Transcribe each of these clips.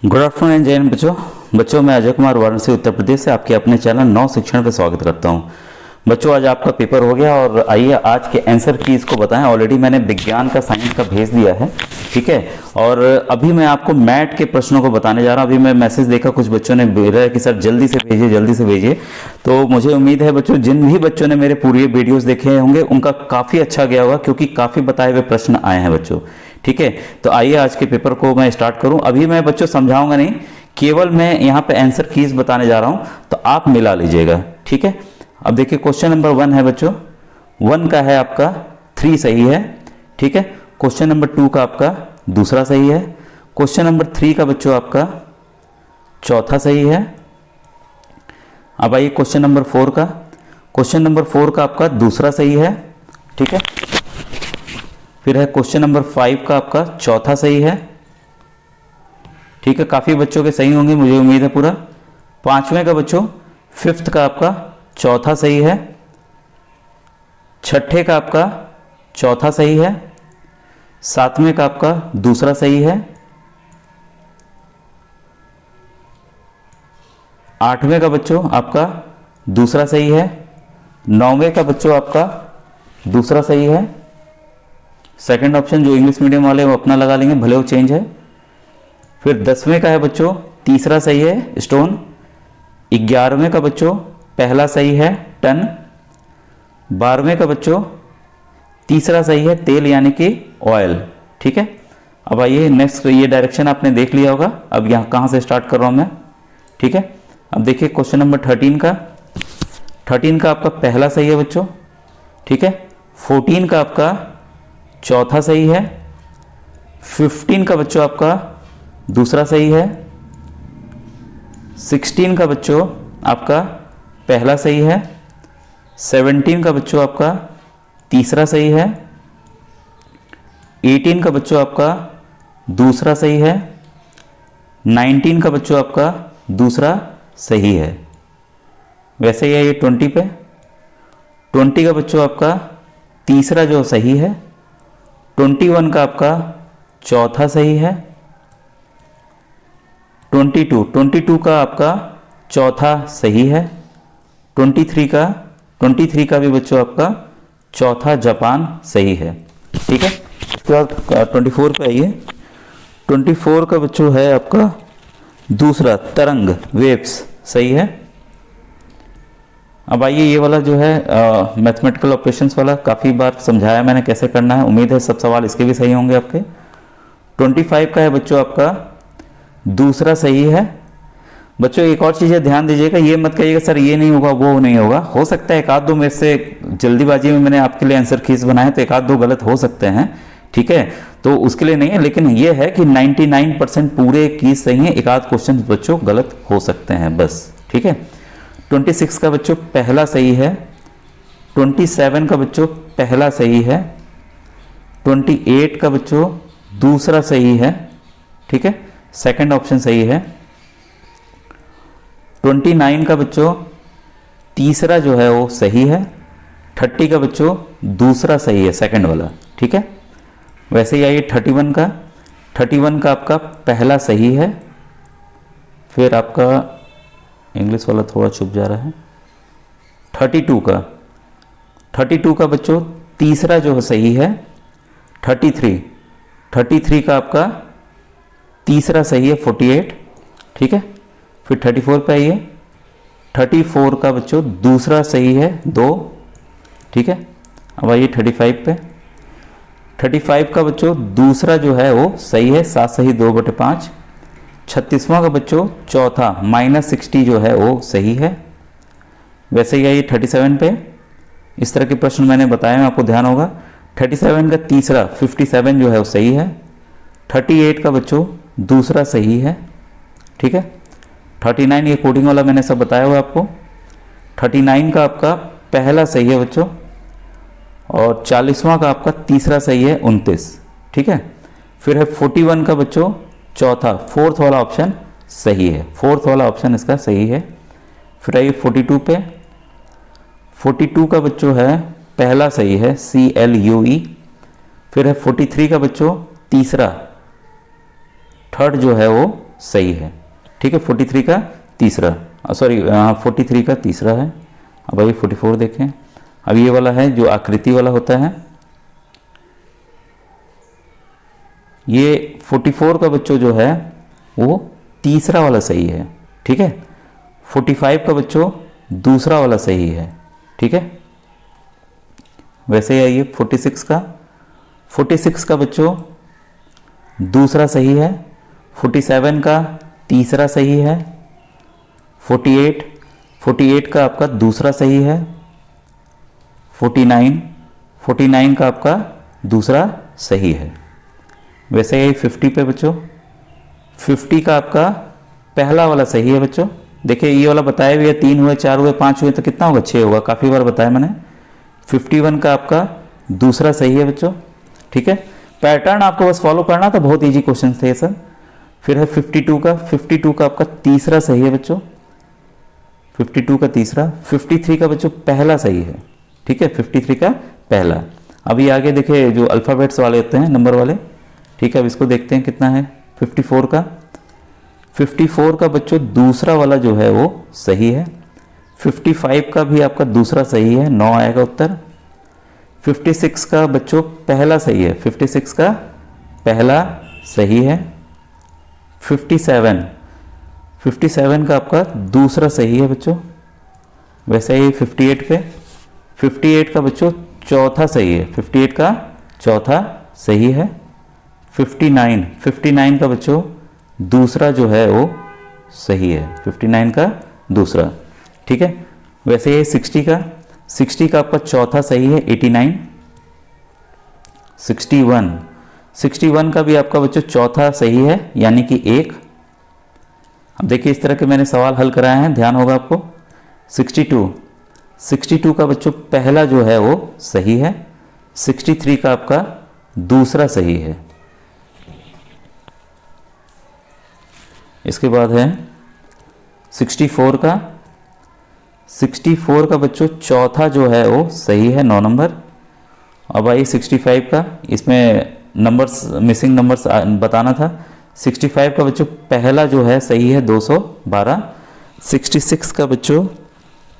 Good afternoon and जय हिंद बच्चों मैं अजय कुमार वाराणसी उत्तर प्रदेश से आपके अपने चैनल नव शिक्षण पे स्वागत करता हूं। बच्चों आज आपका पेपर हो गया और आइए आज के आंसर की इसको बताएं। ऑलरेडी मैंने विज्ञान का साइंस का भेज दिया है, ठीक है। और अभी मैं आपको मैथ के प्रश्नों को बताने जा रहा हूं। अभी मैं मैसेज देखा कुछ बच्चों ने भेजा है कि सर जल्दी से भेजिए। तो मुझे उम्मीद है बच्चों जिन भी बच्चों ने मेरे पूरे वीडियोज देखे होंगे उनका काफ़ी अच्छा गया होगा, क्योंकि काफ़ी बताए हुए प्रश्न आए हैं बच्चों, ठीक है। तो आइए आज के पेपर को मैं स्टार्ट करूं। अभी मैं बच्चों समझाऊंगा नहीं, केवल मैं यहाँ पे आंसर कीज बताने जा रहा हूं, तो आप मिला लीजिएगा, ठीक है। अब देखिए क्वेश्चन नंबर 1 है बच्चों, 1 का है आपका 3 सही है, ठीक है। क्वेश्चन नंबर 2 का आपका दूसरा सही है। क्वेश्चन नंबर 3 का बच्चों आपका चौथा सही है। अब आइए क्वेश्चन नंबर 4 का। क्वेश्चन नंबर 4 का आपका दूसरा सही है, ठीक है। फिर है क्वेश्चन नंबर 5 का आपका चौथा सही है, ठीक है। काफी बच्चों के सही होंगे मुझे उम्मीद है पूरा। 5वें का बच्चों 5th का आपका चौथा सही है। 6ठे का आपका चौथा सही है। 7वें का आपका दूसरा सही है। 8वें का बच्चों आपका दूसरा सही है। 9वें का बच्चों आपका दूसरा सही है। सेकंड ऑप्शन जो इंग्लिश मीडियम वाले वो अपना लगा लेंगे, भले वो चेंज है। फिर 10वें का है बच्चों तीसरा सही है, स्टोन। 11वें का बच्चों पहला सही है, टन। 12वें का बच्चों तीसरा सही है, तेल यानी कि ऑयल, ठीक है। अब आइए नेक्स्ट, ये डायरेक्शन आपने देख लिया होगा। अब यहाँ कहाँ से स्टार्ट कर रहा हूँ मैं, ठीक है। अब देखिए क्वेश्चन नंबर 13 का। 13 का आपका पहला सही है बच्चों, ठीक है। 14 का आपका चौथा सही है। 15 का बच्चों आपका दूसरा सही है। 16 का बच्चों आपका पहला सही है। 17 का बच्चों आपका तीसरा सही है। 18 का बच्चों आपका दूसरा सही है। 19 का बच्चों आपका दूसरा सही है। वैसे ही है ये 20 पे। 20 का बच्चों आपका तीसरा जो सही है। 21 का आपका चौथा सही है। 22 का आपका चौथा सही है। 23 का भी बच्चों आपका चौथा जापान सही है, ठीक है। उसके बाद 24 पे आइए। 24 का बच्चों है आपका दूसरा तरंग, वेव्स, सही है। अब आइए ये वाला जो है मैथमेटिकल ऑपरेशंस वाला, काफ़ी बार समझाया मैंने कैसे करना है, उम्मीद है सब सवाल इसके भी सही होंगे आपके। 25 का है बच्चों आपका दूसरा सही है। बच्चों एक और चीज़ है, ध्यान दीजिएगा, ये मत कहिएगा सर ये नहीं होगा वो नहीं होगा। हो सकता है एक आध दो में से, जल्दीबाजी में मैंने आपके लिए आंसर कीज बनाए तो एक आध दो गलत हो सकते हैं, ठीक है। तो उसके लिए नहीं है, लेकिन ये है कि 99% पूरे कीज सही है, एक आध क्वेश्चन बच्चों गलत हो सकते हैं बस, ठीक है। 26 का बच्चों पहला सही है। 27 का बच्चों पहला सही है। 28 का बच्चों दूसरा सही है, ठीक है, सेकंड ऑप्शन सही है। 29 का बच्चों तीसरा जो है वो सही है। 30 का बच्चों दूसरा सही है, सेकंड वाला, ठीक है। वैसे ही आइए 31 का। 31 का आपका पहला सही है। फिर आपका इंग्लिश वाला थोड़ा छुप जा रहा है। 32 का बच्चों तीसरा जो सही है। 33 का आपका तीसरा सही है, 48, ठीक है। फिर 34 पे आइए। 34 का बच्चों दूसरा सही है, 2, ठीक है। अब आइए 35 पे। 35 का बच्चों दूसरा जो है वो सही है, 7 सही 2/5। 36वां का बच्चों चौथा -60 जो है वो सही है। वैसे ही आइए 37 पे। इस तरह के प्रश्न मैंने बताए हैं, आपको ध्यान होगा। 37 का तीसरा 57 जो है वो सही है। 38 का बच्चों दूसरा सही है, ठीक है। 39 ये कोडिंग वाला मैंने सब बताया हुआ आपको। 39 का आपका पहला सही है बच्चों, और 40वां का आपका तीसरा सही है, 29, ठीक है। फिर है 41 का बच्चों चौथा, फोर्थ वाला ऑप्शन सही है, फोर्थ वाला ऑप्शन इसका सही है। फिर आइए 42 पे। 42 का बच्चों है पहला सही है, CLUE। फिर है 43 का बच्चों तीसरा, थर्ड जो है वो सही है। ठीक है, 43 का तीसरा, सॉरी 43 का तीसरा है। अब आइए 44 देखें। अब ये वाला है जो आकृति वाला होता है, ये 44 का बच्चों जो है वो तीसरा वाला सही है। ठीक है, 45 का बच्चों दूसरा वाला सही है। ठीक है, वैसे ही आइए 46 का बच्चों दूसरा सही है। 47 का तीसरा सही है। 48 का आपका दूसरा सही है। 49 का आपका दूसरा सही है। वैसे ही 50 पे बच्चों 50 का आपका पहला वाला सही है बच्चों। देखिए ये वाला बताया भी है, 3 हुए, 4 हुए, 5 हुए तो कितना होगा, 6 होगा, काफ़ी बार बताया मैंने। 51 का आपका दूसरा सही है बच्चों। ठीक है, पैटर्न आपको बस फॉलो करना था, बहुत इजी क्वेश्चन थे सर। फिर है 52 का आपका तीसरा सही है बच्चों। 52 का तीसरा। 53 का बच्चों पहला सही है। ठीक है, 53 का पहला। अभी आगे देखिए जो अल्फ़ाबेट्स वाले होते हैं, नंबर वाले। ठीक है, अब इसको देखते हैं कितना है। 54 का बच्चों दूसरा वाला जो है वो सही है। 55 का भी आपका दूसरा सही है, 9 आएगा उत्तर। 56 का बच्चों पहला सही है, 56 का पहला सही है। 57 का आपका दूसरा सही है बच्चों। वैसे ही 58 का बच्चों चौथा सही है, 58 का चौथा सही है। 59 का बच्चों दूसरा जो है वो सही है, 59 का दूसरा। ठीक है, वैसे ये 60 का आपका चौथा सही है, 89। 61 का भी आपका बच्चों चौथा सही है, यानी कि 1। अब देखिए इस तरह के मैंने सवाल हल कराए हैं, ध्यान होगा आपको। 62 का बच्चों पहला जो है वो सही है। 63 का आपका दूसरा सही है। इसके बाद है 64 का बच्चों चौथा जो है वो सही है, 9 नंबर। अब आइए 65 का, इसमें नंबर्स मिसिंग नंबर्स बताना था। 65 का बच्चों पहला जो है सही है, 212। 66 का बच्चों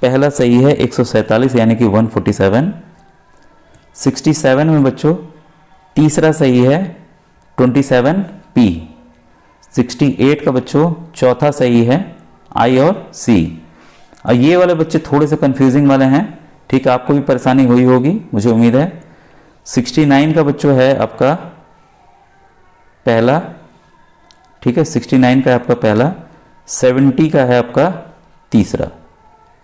पहला सही है, 147 यानी कि 147। 67 में बच्चों तीसरा सही है, 27P। 68 का बच्चों चौथा सही है, I और C। और ये वाले बच्चे थोड़े से कंफ्यूजिंग वाले हैं। ठीक है, आपको भी परेशानी हुई होगी, मुझे उम्मीद है। 69 का बच्चों है आपका पहला। ठीक है, 69 का है आपका पहला। 70 का है आपका तीसरा।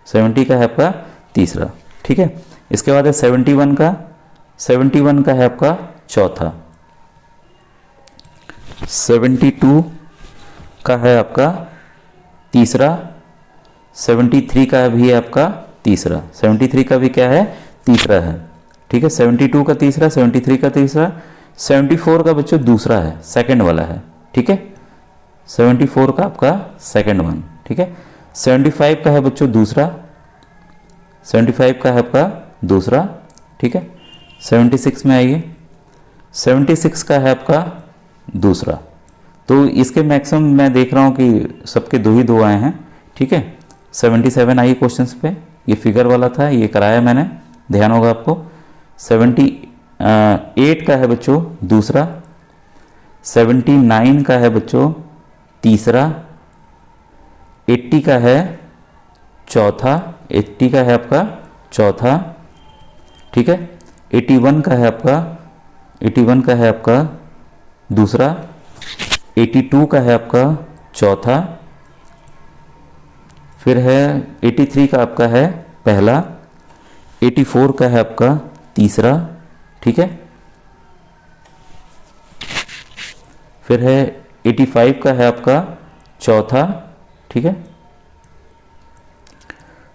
70 का है आपका तीसरा। ठीक है, इसके बाद है 71 का है आपका चौथा। 72 का है आपका तीसरा। 73 का भी है आपका तीसरा। 73 का भी क्या है, तीसरा है। ठीक है, 72 का तीसरा, 73 का तीसरा। 74 का बच्चों दूसरा है, सेकंड वाला है। ठीक है, 74 का आपका सेकंड वन। ठीक है, 75 का है बच्चों दूसरा। 75 का है आपका दूसरा। ठीक है, 76 में आइए। 76 का है आपका दूसरा। तो इसके मैक्सिमम मैं देख रहा हूँ कि सबके दो आए हैं। ठीक है, 77 आइए क्वेश्चंस पे। ये फिगर वाला था, ये कराया मैंने, ध्यान होगा आपको। 78 का है बच्चों दूसरा। 79 का है बच्चों तीसरा। 80 का है चौथा। 80 का है आपका चौथा। ठीक है, 81 का है आपका दूसरा। 82 का है आपका चौथा। फिर है 83 का आपका है पहला। 84 का है आपका तीसरा। ठीक है, फिर है 85 का है आपका चौथा। ठीक है,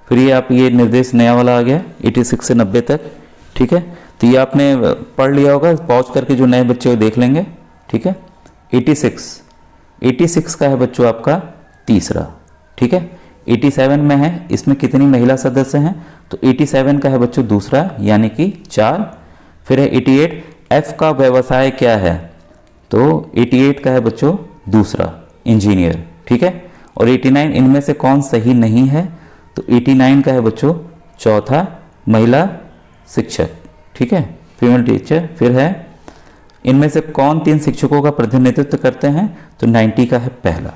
फिर ये निर्देश नया वाला आ गया 86 से 90 तक। ठीक है, तो ये आपने पढ़ लिया होगा, पॉज करके जो नए बच्चे देख लेंगे। ठीक है, 86 का है बच्चों आपका तीसरा। ठीक है, 87 में है, इसमें कितनी महिला सदस्य हैं, तो 87 का है बच्चों दूसरा, यानी कि 4। फिर है 88, एफ का व्यवसाय क्या है, तो 88 का है बच्चों दूसरा। इंजीनियर, ठीक है। और 89 इनमें से कौन सही नहीं है, तो 89 का है बच्चों चौथा महिला शिक्षक, ठीक है, फीमेल टीचर। फिर है इनमें से कौन 3 शिक्षकों का प्रतिनिधित्व करते हैं, तो 90 का है पहला।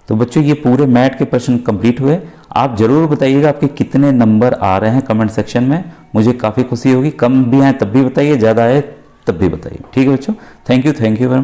तो बच्चों ये पूरे मैथ के प्रश्न कंप्लीट हुए। आप जरूर बताइएगा आपके कितने नंबर आ रहे हैं कमेंट सेक्शन में, मुझे काफ़ी खुशी होगी। कम भी आए तब भी बताइए, ज़्यादा आए तब भी बताइए, ठीक है बच्चों। Thank you very much.